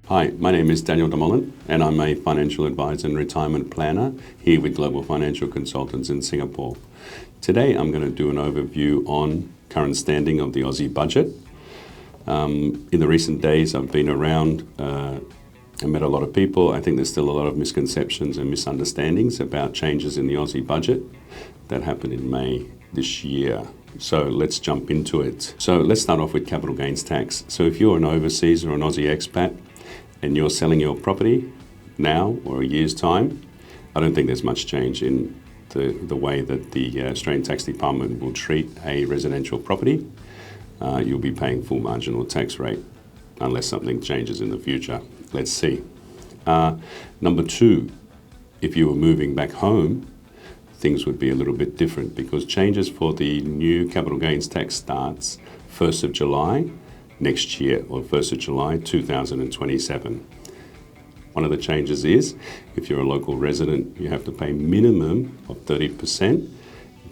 Hi, my name is Daniel Dalmolin, and I'm a financial advisor and retirement planner here with Global Financial Consultants in Singapore. Today I'm going to do an overview on current standing of the Aussie budget. In the recent days I've been around and met a lot of people. I think there's still a lot of misconceptions and misunderstandings about changes in the Aussie budget that happened in May this year. So let's jump into it. So let's start off with capital gains tax. So if you're an overseas or an Aussie expat and you're selling your property now or a year's time, I don't think there's much change in the way that the Australian Tax Department will treat a residential property. You'll be paying full marginal tax rate unless something changes in the future. Let's see. Number two, if you were moving back home, things would be a little bit different because changes for the new capital gains tax starts 1st of July next year, or 1st of July 2027. One of the changes is if you're a local resident, you have to pay minimum of 30%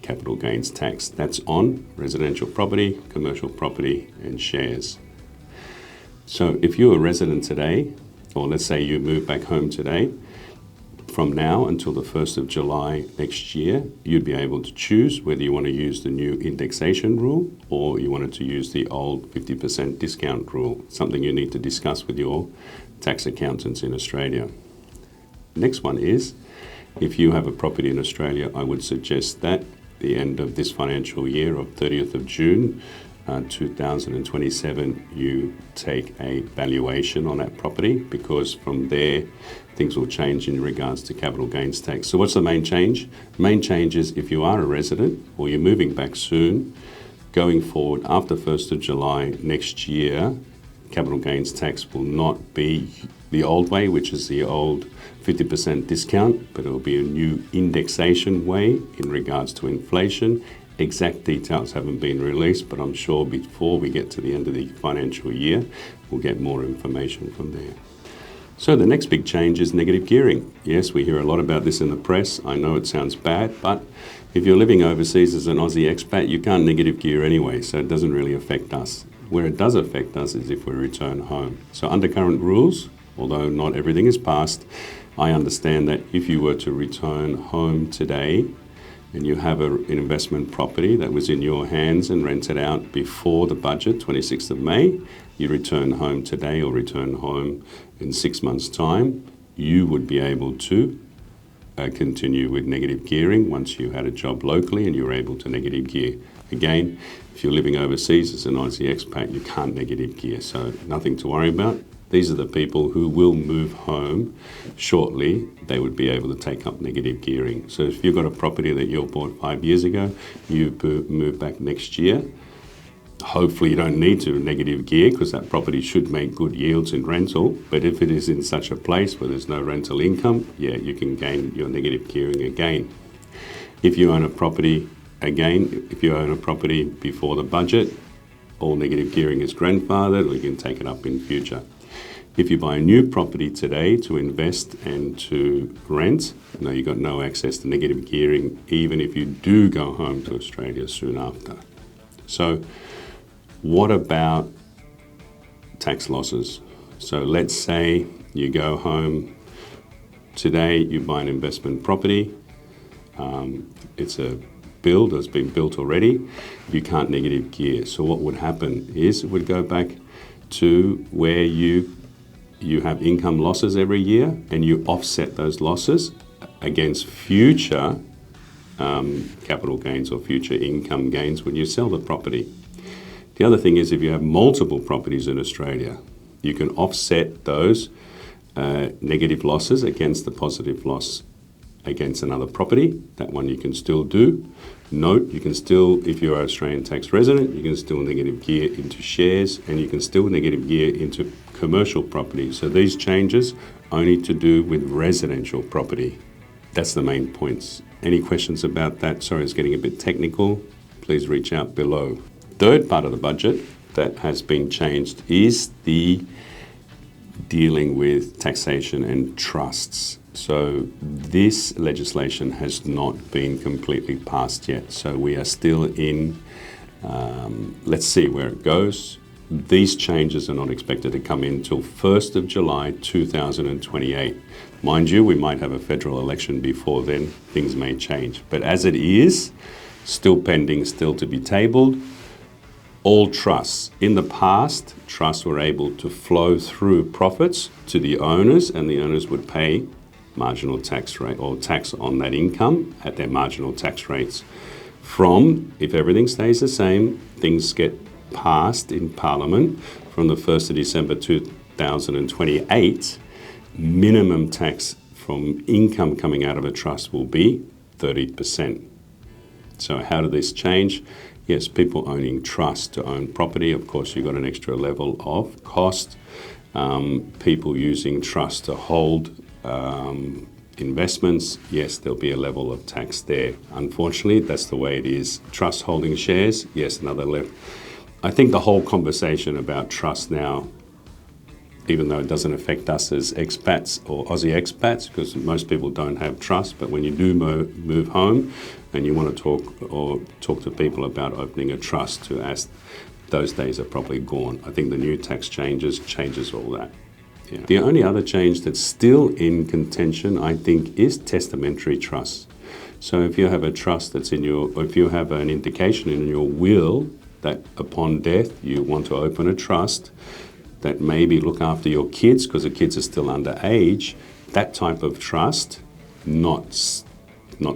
capital gains tax. That's on residential property, commercial property and shares. So if you're a resident today, or let's say you move back home today, from now until the 1st of July next year, you'd be able to choose whether you want to use the new indexation rule or you wanted to use the old 50% discount rule, something you need to discuss with your tax accountants in Australia. Next one is, if you have a property in Australia, I would suggest that the end of this financial year of 30th of June 2027, you take a valuation on that property, because from there things will change in regards to capital gains tax. So what's the main change? Main change is if you are a resident or you're moving back soon, going forward after 1st of July next year, capital gains tax will not be the old way, which is the old 50% discount, but it will be a new indexation way in regards to inflation. Exact details haven't been released, but I'm sure before we get to the end of the financial year, we'll get more information from there. So the next big change is negative gearing. Yes, we hear a lot about this in the press. I know it sounds bad, but if you're living overseas as an Aussie expat, you can't negative gear anyway, so it doesn't really affect us. Where it does affect us is if we return home. So under current rules, although not everything is passed, I understand that if you were to return home today and you have an investment property that was in your hands and rented out before the budget, 26th of May, you return home today or return home in 6 months' time, you would be able to continue with negative gearing once you had a job locally and you were able to negative gear. Again, if you're living overseas as an Aussie expat, you can't negative gear, so nothing to worry about. These are the people who will move home shortly. They would be able to take up negative gearing. So if you've got a property that you bought 5 years ago, you move back next year, hopefully you don't need to negative gear because that property should make good yields in rental. But if it is in such a place where there's no rental income, yeah, you can gain your negative gearing again. If you own a property, before the budget, all negative gearing is grandfathered, or you can take it up in future. If you buy a new property today to invest and to rent, you've got no access to negative gearing, even if you do go home to Australia soon after. So what about tax losses? So let's say you go home today, you buy an investment property, it's a build, it's been built already, you can't negative gear. So what would happen is it would go back to where you have income losses every year and you offset those losses against future capital gains or future income gains when you sell the property. The other thing is if you have multiple properties in Australia, you can offset those negative losses against the positive loss against another property. That one you can still do. Note, you can still, if you're an Australian tax resident, you can still negative gear into shares and you can still negative gear into commercial property. So these changes only to do with residential property. That's the main points. Any questions about that? Sorry, it's getting a bit technical. Please reach out below. Third part of the budget that has been changed is the dealing with taxation and trusts. So this legislation has not been completely passed yet. So we are still in, let's see where it goes. these changes are not expected to come in until 1st of July 2028. Mind you, we might have a federal election before then. Things may change. But as it is, still pending, still to be tabled, all trusts. In the past, trusts were able to flow through profits to the owners, and the owners would pay marginal tax rate or tax on that income at their marginal tax rates. From, if everything stays the same, things get passed in Parliament from the 1st of December 2028, minimum tax from income coming out of a trust will be 30%. So how did this change? Yes, people owning trust to own property, of course you've got an extra level of cost. People using trust to hold investments, yes, there'll be a level of tax there. Unfortunately, that's the way it is. Trust holding shares, yes, another level. I think the whole conversation about trust now, even though it doesn't affect us as expats or Aussie expats, because most people don't have trust, but when you do move home and you want to talk to people about opening a trust to ask, those days are probably gone. I think the new tax changes all that. Yeah. The only other change that's still in contention, I think, is testamentary trusts. So if you have a trust that's or if you have an indication in your will that upon death you want to open a trust that maybe look after your kids because the kids are still underage, that type of trust, not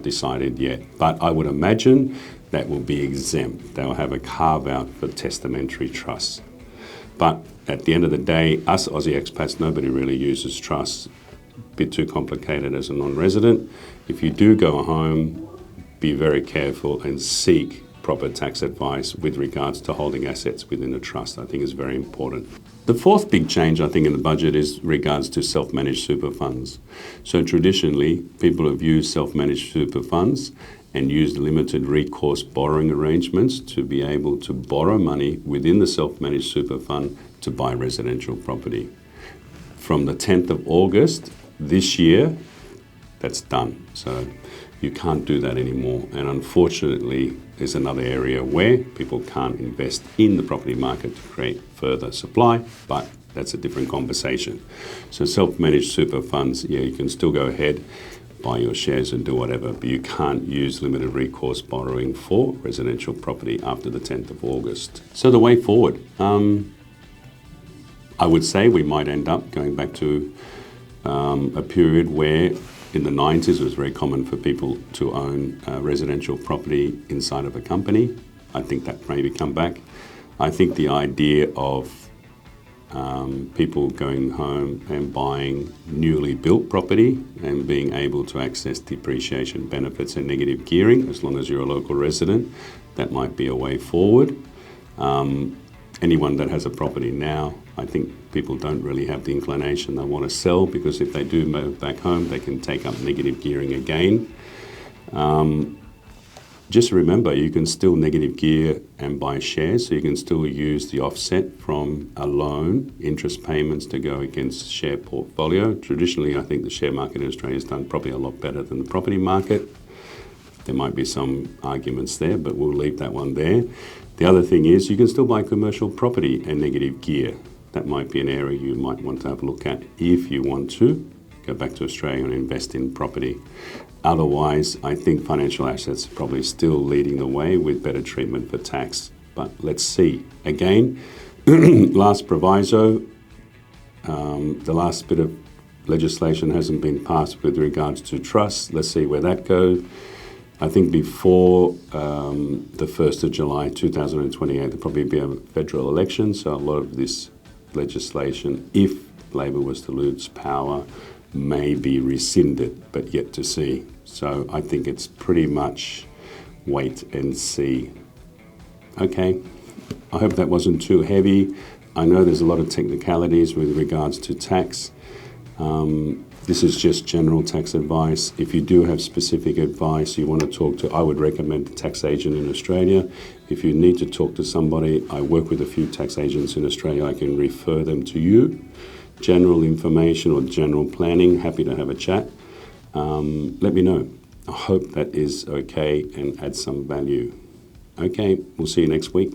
decided yet. But I would imagine that will be exempt. They'll have a carve out for testamentary trusts. But at the end of the day, us Aussie expats, nobody really uses trusts. A bit too complicated as a non-resident. If you do go home, be very careful and seek proper tax advice with regards to holding assets within a trust. I think is very important. The fourth big change, I think, in the budget is regards to self-managed super funds. So traditionally, people have used self-managed super funds and used limited recourse borrowing arrangements to be able to borrow money within the self-managed super fund to buy residential property. From the 10th of August this year, that's done. So you can't do that anymore. And unfortunately, there's another area where people can't invest in the property market to create further supply, but that's a different conversation. So self-managed super funds, yeah, you can still go ahead, buy your shares and do whatever, but you can't use limited recourse borrowing for residential property after the 10th of August. So the way forward, I would say we might end up going back to a period where in the 90s it was very common for people to own residential property inside of a company. I think that maybe come back. I think the idea of people going home and buying newly built property and being able to access depreciation benefits and negative gearing, as long as you're a local resident, that might be a way forward. Anyone that has a property now, I think people don't really have the inclination they want to sell, because if they do move back home, they can take up negative gearing again. Just remember, you can still negative gear and buy shares, so you can still use the offset from a loan, interest payments to go against share portfolio. Traditionally, I think the share market in Australia has done probably a lot better than the property market. There might be some arguments there, but we'll leave that one there. The other thing is you can still buy commercial property and negative gear. That might be an area you might want to have a look at if you want to go back to Australia and invest in property. Otherwise, I think financial assets are probably still leading the way with better treatment for tax. But let's see. Again, last proviso, the last bit of legislation hasn't been passed with regards to trusts. Let's see where that goes. I think before the 1st of July 2028, there'll probably be a federal election, so a lot of this legislation, if Labor was to lose power, may be rescinded, but yet to see. So I think it's pretty much wait and see. Okay, I hope that wasn't too heavy. I know there's a lot of technicalities with regards to tax. This is just general tax advice. If you do have specific advice you want to talk to, I would recommend a tax agent in Australia. If you need to talk to somebody, I work with a few tax agents in Australia. I can refer them to you. General information or general planning, happy to have a chat. Let me know. I hope that is okay and adds some value. Okay, we'll see you next week.